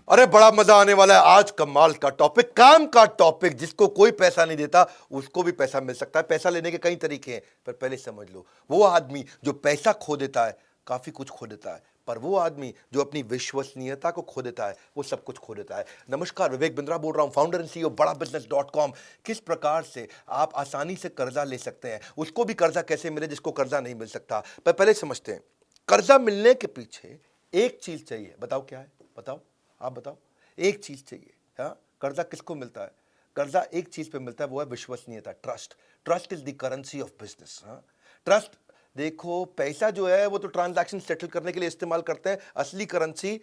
अरे बड़ा मजा आने वाला है आज। कमाल का टॉपिक, काम का टॉपिक। जिसको कोई पैसा नहीं देता उसको भी पैसा मिल सकता है। पैसा लेने के कई तरीके हैं, पर पहले समझ लो, वो आदमी जो पैसा खो देता है काफी कुछ खो देता है, पर वो आदमी जो अपनी विश्वसनीयता को खो देता है वो सब कुछ खो देता है। नमस्कार, विवेक बिंद्रा बोल रहा हूं, फाउंडर एंड सीईओ बड़ा बिजनेस.com। किस प्रकार से आप आसानी से कर्जा ले सकते हैं, उसको भी कर्जा कैसे मिले जिसको कर्जा नहीं मिल सकता। पर पहले समझते हैं, कर्जा मिलने के पीछे एक चीज चाहिए। बताओ क्या है? बताओ, आप बताओ। एक चीज चाहिए। हाँ, कर्जा किसको मिलता है? कर्जा एक चीज पे मिलता है, वो है विश्वसनीयता, trust. Trust is the currency of business. हाँ, ट्रस्ट। देखो, पैसा जो है वो तो ट्रांजैक्शन सेटल करने के लिए इस्तेमाल करते हैं। असली करेंसी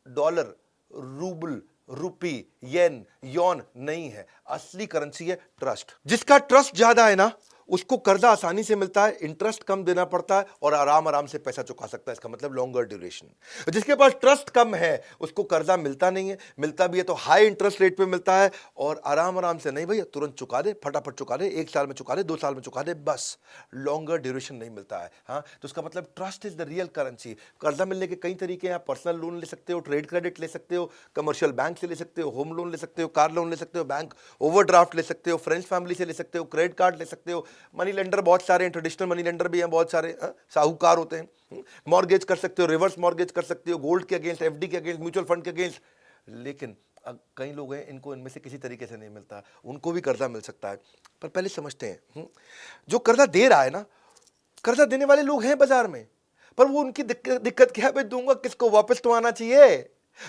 डॉलर, रूबल, रुपी, येन, यौन नहीं है। असली करेंसी है ट्रस्ट। जिसका ट्रस्ट ज्यादा है ना, उसको कर्जा आसानी से मिलता है, इंटरेस्ट कम देना पड़ता है और आराम आराम से पैसा चुका सकता है। इसका मतलब लॉन्गर ड्यूरेशन। जिसके पास ट्रस्ट कम है उसको कर्जा मिलता नहीं है, मिलता भी है तो हाई इंटरेस्ट रेट पे मिलता है और आराम आराम से नहीं भैया, तुरंत चुका दे, फटाफट चुका दे, 1 साल में चुका दे, 2 साल में चुका दे, बस। लॉन्गर ड्यूरेशन नहीं मिलता है। हाँ, तो उसका मतलब trust is the real currency. कर्जा मिलने के कई तरीके हैं। आप पर्सनल लोन ले सकते हो, ट्रेड क्रेडिट ले सकते हो, कमर्शियल बैंक से ले सकते हो, होम लोन ले सकते हो, कार लोन ले सकते हो, बैंक ओवरड्राफ्ट ले सकते हो, फ्रेंड्स फैमिली से ले सकते हो, क्रेडिट कार्ड ले सकते हो। मनी लेंडर बहुत सारे हैं, ट्रेडिशनल मनी लेंडर भी हैं बहुत सारे, साहूकार होते हैं। मॉर्गेज कर सकते हो, रिवर्स मॉर्गेज कर सकते हो, गोल्ड के अगेंस्ट, एफडी के अगेंस्ट, म्यूचुअल फंड के अगेंस्ट। लेकिन कई लोग हैं इनको इनमें से किसी तरीके से नहीं मिलता, उनको भी कर्जा मिल सकता है। पर पहले समझते हैं, जो कर्जा दे रहा है ना, कर्जा देने वाले लोग हैं बाजार में, पर वो उनकी दिक्कत क्या है? भाई दूंगा किसको? वापस तो आना चाहिए।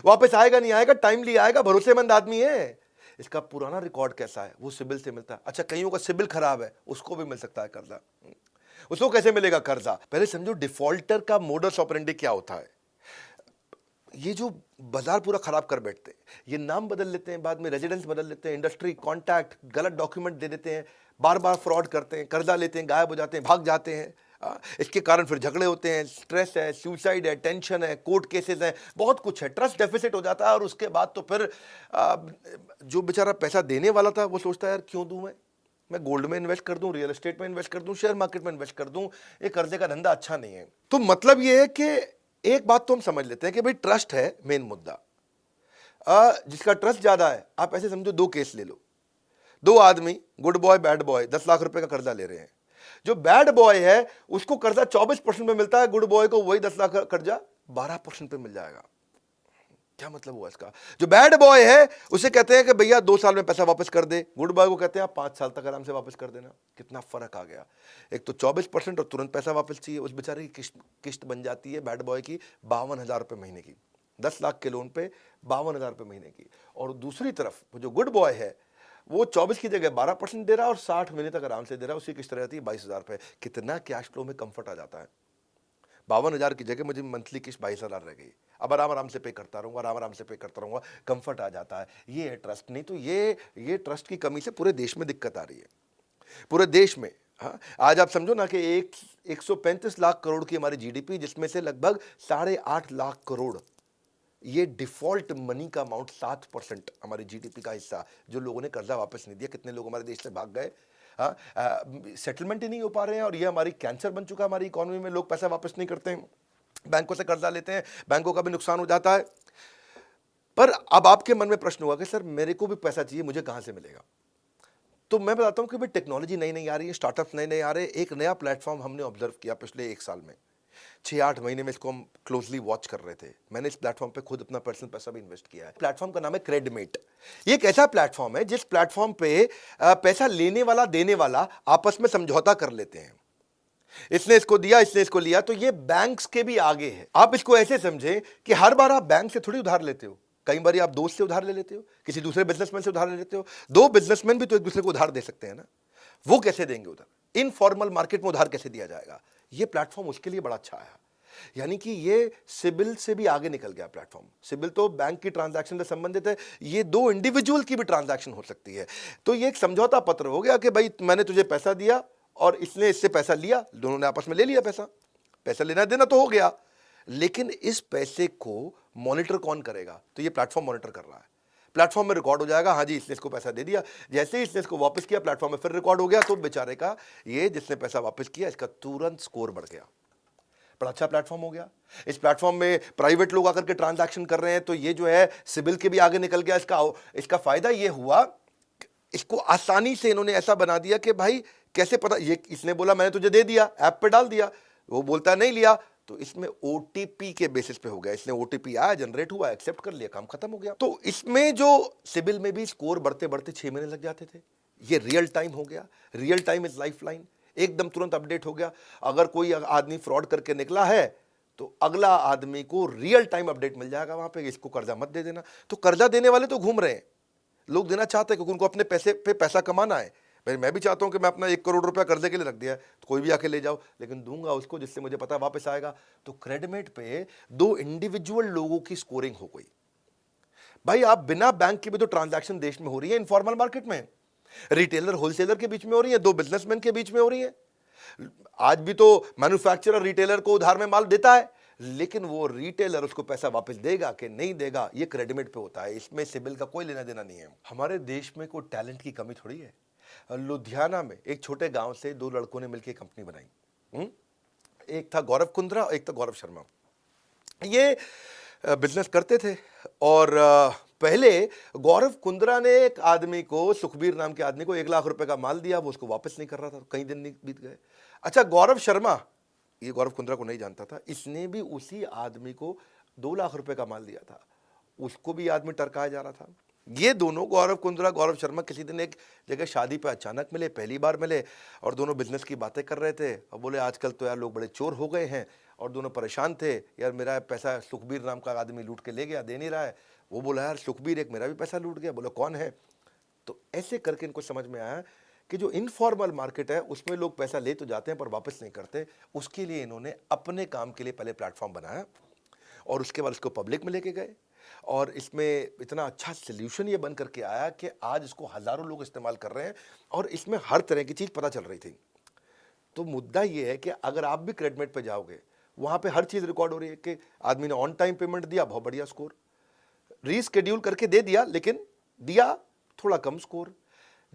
वापस आएगा नहीं आएगा, टाइमली आएगा, भरोसेमंद आदमी है। इसका पुराना रिकॉर्ड कैसा है, वो सिबिल से मिलता है। अच्छा, कईयों का सिबिल खराब है, उसको भी मिल सकता है कर्जा। उसको कैसे मिलेगा कर्जा? पहले समझो डिफॉल्टर का मोडस ऑपरेंडी क्या होता है। ये जो बाजार पूरा खराब कर बैठते हैं, ये नाम बदल लेते हैं, बाद में रेजिडेंस बदल लेते हैं, इंडस्ट्री, कॉन्टैक्ट, गलत डॉक्यूमेंट दे देते हैं, बार बार फ्रॉड करते हैं, कर्जा लेते हैं, गायब हो जाते हैं, भाग जाते हैं। इसके कारण फिर झगड़े होते हैं, स्ट्रेस है, सुसाइड है, टेंशन है, कोर्ट केसेस हैं, बहुत कुछ है। ट्रस्ट डेफिसिट हो जाता है और उसके बाद तो फिर जो बेचारा पैसा देने वाला था वो सोचता है यार क्यों दूं मैं गोल्ड में इन्वेस्ट कर दूं, रियल एस्टेट में इन्वेस्ट कर दूं, शेयर मार्केट में इन्वेस्ट कर दूं, ये कर्जे का धंधा अच्छा नहीं है। तो मतलब ये है कि एक बात तो हम समझ लेते हैं कि भाई ट्रस्ट है मेन मुद्दा। जिसका ट्रस्ट ज्यादा है, आप ऐसे समझो 2 केस ले लो। 2 आदमी, good boy bad boy, 10 lakh रुपए का कर्जा ले रहे हैं। जो बैड बॉय है उसको कर्जा 24% पे मिलता है, गुड बॉय को वही 10 लाख का कर्जा 12% पे मिल जाएगा। क्या मतलब हुआ इसका? जो बैड बॉय है उसे कहते हैं कि भैया 2 साल में पैसा वापस कर दे, गुड बॉय को कहते हैं आप 5 साल तक आराम से वापस कर देना। कितना फर्क आ गया। एक तो 24% और तुरंत पैसा वापस चाहिए। उस बेचारे की किस्त बन जाती है बैड बॉय की 52,000 रुपए महीने की, 10 लाख के लोन पे 52,000 रुपए महीने की। और दूसरी तरफ जो गुड बॉय है वो 24 की जगह 12% दे रहा है और 60 महीने तक आराम से दे रहा है, उसकी किस्त रहती है 22,000 रुपए। कितना कैश फ्लो में कंफर्ट आ जाता है। 52,000 की जगह मुझे मंथली किस्त 22,000 रह गई। अब आराम आराम से पे करता रहूंगा, आराम आराम से पे करता रहूंगा, कंफर्ट आ जाता है। ये है ट्रस्ट। नहीं तो ये ट्रस्ट की कमी से पूरे देश में दिक्कत आ रही है, पूरे देश में। हाँ, आज आप समझो ना कि 135 लाख करोड़ की हमारी जीडीपी, जिसमें से लगभग 8.5 लाख करोड़ ये डिफॉल्ट मनी का अमाउंट, 7% हमारी जीडीपी का हिस्सा, जो लोगों ने कर्जा वापस नहीं दिया। कितने लोग हमारे देश से भाग गए, सेटलमेंट ही नहीं हो पा रहे हैं और ये हमारी कैंसर बन चुका है हमारी इकोनॉमी में। लोग पैसा वापस नहीं करते हैं, बैंकों से कर्जा लेते हैं, बैंकों का भी नुकसान हो जाता है। पर अब आपके मन में प्रश्न होगा कि सर मेरे को भी पैसा चाहिए, मुझे कहां से मिलेगा? तो मैं बताता हूं कि भाई टेक्नोलॉजी नई नई आ रही है, स्टार्टअप्स नए नए आ रहे हैं। एक नया प्लेटफॉर्म हमने ऑब्जर्व किया पिछले 1 साल में, 6-8 महीने में इसको हम क्लोजली वॉच कर रहे थे। मैंने इस प्लेटफॉर्म पे खुद अपना पर्सनल पैसा भी इन्वेस्ट किया है। प्लेटफॉर्म का नाम है क्रेडमेट। ये एक ऐसा प्लेटफॉर्म है जिस प्लेटफॉर्म पे पैसा लेने वाला देने वाला आपस में समझौता कर लेते हैं। इसने इसको दिया, इसने इसको लिया, तो ये बैंक्स के भी आगे है। आप इसको ऐसे समझें कि हर बार आप बैंक से थोड़ी उधार लेते हो, कई बार आप दोस्त से उधार ले लेते हो, किसी दूसरे बिजनेसमैन से उधार ले लेते हो। 2 बिजनेसमैन भी तो एक दूसरे को उधार दे सकते हैं ना। वो कैसे देंगे उधार? इनफॉर्मल मार्केट में उधार कैसे दिया जाएगा? ये प्लेटफॉर्म उसके लिए बड़ा अच्छा है। यानी कि ये सिबिल से भी आगे निकल गया प्लेटफॉर्म। सिबिल तो बैंक की ट्रांजैक्शन से संबंधित है, ये 2 इंडिविजुअल की भी ट्रांजैक्शन हो सकती है। तो ये एक समझौता पत्र हो गया कि भाई मैंने तुझे पैसा दिया और इसने इससे पैसा लिया, दोनों ने आपस में ले लिया पैसा। पैसा लेना देना तो हो गया, लेकिन इस पैसे को मॉनिटर कौन करेगा? तो ये प्लेटफॉर्म मॉनिटर कर रहा है। प्लेटफॉर्म में रिकॉर्ड हो जाएगा, हाँ जी इसने इसको पैसा दे दिया। जैसे ही इसने इसको वापस किया, प्लेटफॉर्म में फिर रिकॉर्ड हो गया, तो बेचारे का, ये जिसने पैसा वापस किया, इसका तुरंत स्कोर बढ़ गया। बड़ा अच्छा प्लेटफॉर्म हो गया। इस प्लेटफॉर्म में प्राइवेट लोग आकर के ट्रांजैक्शन कर रहे हैं, तो ये जो है सिबिल के भी आगे निकल गया। इसका फायदा ये हुआ, इसको आसानी से इन्होंने ऐसा बना दिया कि भाई कैसे पता, ये इसने बोला मैंने तुझे दे दिया, ऐप पे डाल दिया, वो बोलता नहीं लिया, तो इसमें ओटीपी के बेसिस पे हो गया। इसने ओटीपी आया, जनरेट हुआ, एक्सेप्ट कर लिया, काम खत्म हो गया। तो इसमें जो सिबिल में भी स्कोर बढ़ते बढ़ते 6 महीने लग जाते थे, ये रियल टाइम हो गया। Real time is life line, एकदम तुरंत अपडेट हो गया। अगर कोई आदमी फ्रॉड करके निकला है तो अगला आदमी को रियल टाइम अपडेट मिल जाएगा वहां पे, इसको कर्जा मत दे देना। तो कर्जा देने वाले तो घूम रहे हैं, लोग देना चाहते हैं क्योंकि उनको अपने पैसे पे पैसा कमाना है। भाई मैं भी चाहता हूं कि मैं अपना 1 करोड़ रुपया कर्जे के लिए रख दिया है, तो कोई भी आके ले जाओ, लेकिन दूंगा उसको जिससे मुझे पता वापस आएगा। तो क्रेडिट पे 2 इंडिविजुअल लोगों की स्कोरिंग हो गई। भाई आप बिना बैंक के भी तो ट्रांजैक्शन देश में हो रही है, इनफॉर्मल मार्केट में, रिटेलर होलसेलर के बीच में हो रही है, 2 बिजनेसमैन के बीच में हो रही है। आज भी तो मैन्युफैक्चरर रिटेलर को उधार में माल देता है, लेकिन वो रिटेलर उसको पैसा वापस देगा कि नहीं देगा, ये क्रेडिट पे होता है। इसमें सिबिल का कोई लेना देना नहीं है। हमारे देश में कोई टैलेंट की कमी थोड़ी है। लुधियाना में एक छोटे गांव से 2 लड़कों ने मिलकर कंपनी बनाई। एक था गौरव कुंद्रा, एक था गौरव शर्मा। ये बिजनेस करते थे, और पहले गौरव कुंद्रा ने एक आदमी को, सुखबीर नाम के आदमी को 1 लाख रुपए का माल दिया, वो उसको वापस नहीं कर रहा था, कई दिन नहीं बीत गए। अच्छा, गौरव शर्मा, ये गौरव कुंद्रा को नहीं जानता था, इसने भी उसी आदमी को 2 लाख रुपए का माल दिया था, उसको भी आदमी टरकाया जा रहा था। ये दोनों गौरव कुंद्रा, गौरव शर्मा किसी दिन एक जगह शादी पे अचानक मिले, पहली बार मिले, और दोनों बिजनेस की बातें कर रहे थे। और बोले आजकल तो यार लोग बड़े चोर हो गए हैं, और दोनों परेशान थे, यार मेरा पैसा सुखबीर नाम का आदमी लूट के ले गया, दे नहीं रहा है। वो बोला यार सुखबीर, एक मेरा भी पैसा लूट गया। बोला कौन है? तो ऐसे करके इनको समझ में आया कि जो इनफॉर्मल मार्केट है उसमें लोग पैसा ले तो जाते हैं पर वापस नहीं करते। उसके लिए इन्होंने अपने काम के लिए पहले प्लेटफॉर्म बनाया, और उसके बाद उसको पब्लिक में लेके गए, और इसमें इतना अच्छा सोल्यूशन ये बन करके आया कि आज इसको हज़ारों लोग इस्तेमाल कर रहे हैं, और इसमें हर तरह की चीज़ पता चल रही थी। तो मुद्दा ये है कि अगर आप भी क्रेडिट पे जाओगे, वहाँ पे हर चीज़ रिकॉर्ड हो रही है कि आदमी ने ऑन टाइम पेमेंट दिया, बहुत बढ़िया स्कोर, रीस्केड्यूल करके दे दिया, लेकिन दिया थोड़ा कम स्कोर,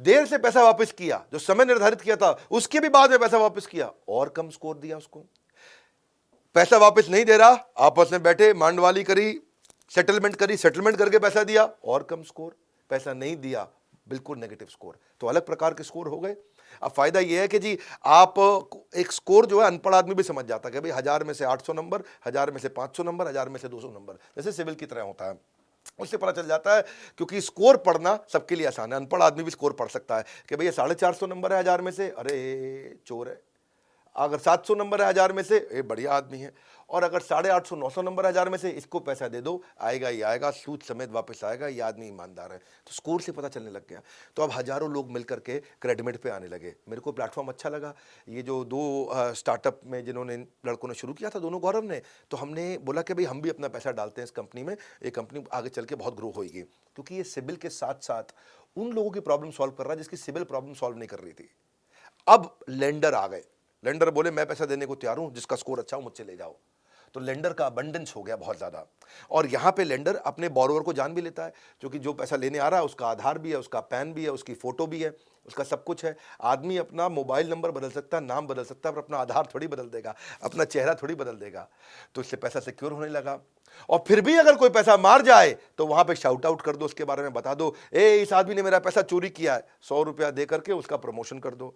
देर से पैसा वापस किया, जो समय निर्धारित किया था उसके भी बाद में पैसा वापस किया, और कम स्कोर दिया उसको। पैसा वापस नहीं दे रहा, आपस में बैठे मांडवाली करी, सेटलमेंट करी, सेटलमेंट करके पैसा दिया, और कम स्कोर। पैसा नहीं दिया, बिल्कुल नेगेटिव स्कोर। तो अलग प्रकार के स्कोर हो गए। अब फायदा यह है कि जी आप एक स्कोर जो है अनपढ़ आदमी भी समझ जाता है कि भाई 1000 में से 800 नंबर, 1000 में से 500 नंबर, 1000 में से 200 नंबर, जैसे सिविल की तरह होता है, उससे पता चल जाता है। क्योंकि स्कोर पढ़ना सबके लिए आसान है, अनपढ़ आदमी भी स्कोर पढ़ सकता है कि भैया 450 नंबर है 1000 में से, अरे चोर है। अगर 700 नंबर है 1000 में से, ये बढ़िया आदमी है। और अगर 850 900 नंबर है 1000 में से, इसको पैसा दे दो, आएगा ही आएगा, सूद समेत वापस आएगा, ये आदमी ईमानदार है। तो स्कोर से पता चलने लग गया। तो अब हजारों लोग मिलकर के क्रेडिट पे आने लगे। मेरे को प्लेटफॉर्म अच्छा लगा। ये जो 2 स्टार्टअप में जिन्होंने लड़कों ने शुरू किया था, दोनों गौरव ने, तो हमने बोला कि भाई हम भी अपना पैसा डालते हैं इस कंपनी में, ये कंपनी आगे चल के बहुत ग्रो होगी। क्योंकि ये सिबिल के साथ साथ उन लोगों की प्रॉब्लम सॉल्व कर रहा है जिसकी सिबिल प्रॉब्लम सॉल्व नहीं कर रही थी। अब लेंडर आ गए, लेंडर बोले मैं पैसा देने को तैयार हूं, जिसका स्कोर अच्छा हो मुझसे ले जाओ। तो लेंडर का अबंडेंस हो गया बहुत ज़्यादा। और यहाँ पे लेंडर अपने बोरोवर को जान भी लेता है, क्योंकि जो पैसा लेने आ रहा है उसका आधार भी है, उसका पैन भी है, उसकी फ़ोटो भी है, उसका सब कुछ है। आदमी अपना मोबाइल नंबर बदल सकता है, नाम बदल सकता है, पर अपना आधार थोड़ी बदल देगा, अपना चेहरा थोड़ी बदल देगा। तो इससे पैसा सिक्योर होने लगा। और फिर भी अगर कोई पैसा मार जाए तो वहाँ पे शाउट आउट कर दो, उसके बारे में बता दो, इस आदमी ने मेरा पैसा चोरी किया है, 100 रुपया दे करके उसका प्रमोशन कर दो।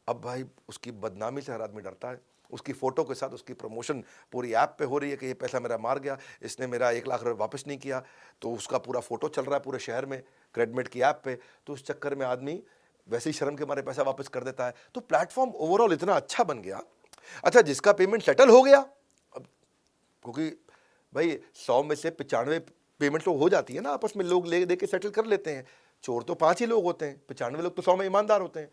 अब भाई उसकी बदनामी से हर आदमी डरता है। उसकी फ़ोटो के साथ उसकी प्रमोशन पूरी ऐप पे हो रही है कि ये पैसा मेरा मार गया, इसने मेरा 1 लाख रुपये वापस नहीं किया, तो उसका पूरा फ़ोटो चल रहा है पूरे शहर में क्रेडिट की ऐप पे। तो उस चक्कर में आदमी वैसे ही शर्म के मारे पैसा वापस कर देता है। तो प्लेटफॉर्म ओवरऑल इतना अच्छा बन गया। अच्छा, जिसका पेमेंट सेटल हो गया, अब क्योंकि भाई 100 में से 95 पेमेंट तो हो जाती है ना, आपस में लोग ले दे के सेटल कर लेते हैं। चोर तो 5 ही लोग होते हैं, 95 लोग तो 100 में ईमानदार होते हैं।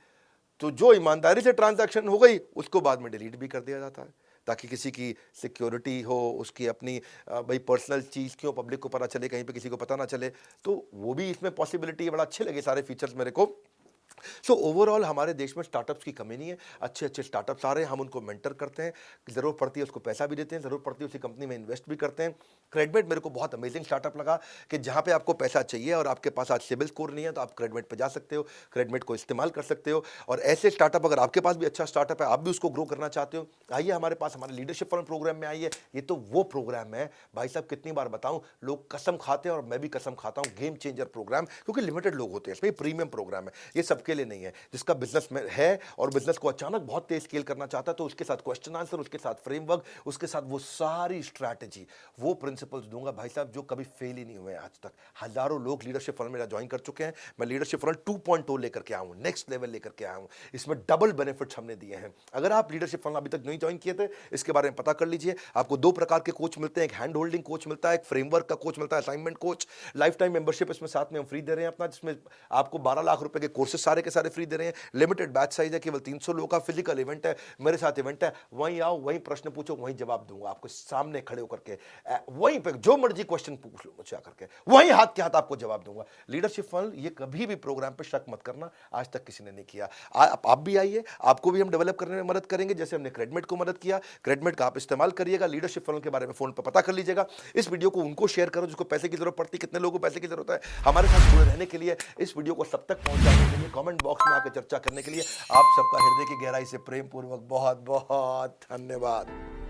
तो जो ईमानदारी से ट्रांजैक्शन हो गई उसको बाद में डिलीट भी कर दिया जाता है, ताकि किसी की सिक्योरिटी हो, उसकी अपनी भाई पर्सनल चीज़ क्यों पब्लिक को पता चले, कहीं पे किसी को पता ना चले। तो वो भी इसमें पॉसिबिलिटी है। बड़ा अच्छे लगे सारे फीचर्स मेरे को। सो ओवरऑल हमारे देश में स्टार्टअप्स की कमी नहीं है। अच्छे अच्छे स्टार्टअप्स आ रहे हैं, हम उनको मेंटर करते हैं, ज़रूरत पड़ती है उसको पैसा भी देते हैं, ज़रूरत पड़ती है उसी कंपनी में इन्वेस्ट भी करते हैं। क्रेडमेट मेरे को बहुत अमेजिंग स्टार्टअप लगा कि जहाँ पे आपको पैसा चाहिए और आपके पास आज सिबिल स्कोर नहीं है तो आप क्रेडमेट पे जा सकते हो, क्रेडमेट को इस्तेमाल कर सकते हो। और ऐसे स्टार्टअप, अगर आपके पास भी अच्छा स्टार्टअप है, आप भी उसको ग्रो करना चाहते हो, आइए हमारे पास, हमारे लीडरशिप फंड प्रोग्राम में आइए। ये तो वो प्रोग्राम है भाई साहब, कितनी बार बताऊं, लोग कसम खाते हैं और मैं भी कसम खाता हूं, गेम चेंजर प्रोग्राम, क्योंकि लिमिटेड लोग होते हैं इसमें, प्रीमियम प्रोग्राम है, ये सबके लिए नहीं है। जिसका बिजनेस में है और बिजनेस को अचानक बहुत तेज स्केल करना चाहता है, तो उसके साथ क्वेश्चन आंसर, उसके साथ फ्रेमवर्क, उसके साथ वो सारी स्ट्रैटेजी, वो प्रिंसिपल्स दूंगा भाई साहब जो कभी फेल ही नहीं हुए आज तक। हजारों लोग लीडरशिप फंड मेरा ज्वाइन कर चुके हैं। मैं लीडरशिप फंड 2.0 लेकर के आया हूं, नेक्स्ट लेवल लेकर के आया हूं। इसमें डबल बेनिफिट्स हमने दिए हैं। अगर आप लीडरशिप फंड अभी तक नहीं ज्वाइन किए थे, इसके बारे में पता कर लीजिए। आपको दो प्रकार के कोच मिलते हैं, एक हैंड होल्डिंग कोच मिलता है, एक फ्रेमवर्क का कोच मिलता है, assignment coach. Life time membership इसमें साथ में हम फ्री दे रहे हैं अपना, जिसमें आपको 12 लाख रुपए के कोर्सेज सारे के सारे फ्री दे रहे हैं। लिमिटेड बैच साइज है, केवल 300 लोगों का फिजिकल इवेंट है, मेरे साथ इवेंट है। वहीं आओ, वहीं प्रश्न पूछो, वहीं जवाब दूंगा आपको सामने खड़े होकर के। वहीं पे जो मर्जी क्वेश्चन पूछ लो मुझसे आकर के, वहीं हाथ के हाथ आपको जवाब दूंगा। लीडरशिप फंड, ये कभी भी प्रोग्राम पे शक मत करना, आज तक किसी ने नहीं किया। आप भी आइए, आपको भी हम डेवलप करने में मदद करेंगे, जैसे हमने क्रेडमेट को मदद किया। क्रेडमेट का आप इस्तेमाल करिएगा, लीडरशिप फंड के बारे में फोन पर पता कर लीजिएगा। इस वीडियो को उनको शेयर करो जिसको पैसे की जरूरत पड़ती है। कितने लोगों को पैसे की जरूरत है, हमारे साथ जुड़े रहने के लिए, इस वीडियो को सब तक पहुंचाने के लिए, कमेंट बॉक्स में आकर चर्चा करने के लिए आप सबका हृदय की गहराई से प्रेम पूर्वक बहुत बहुत धन्यवाद।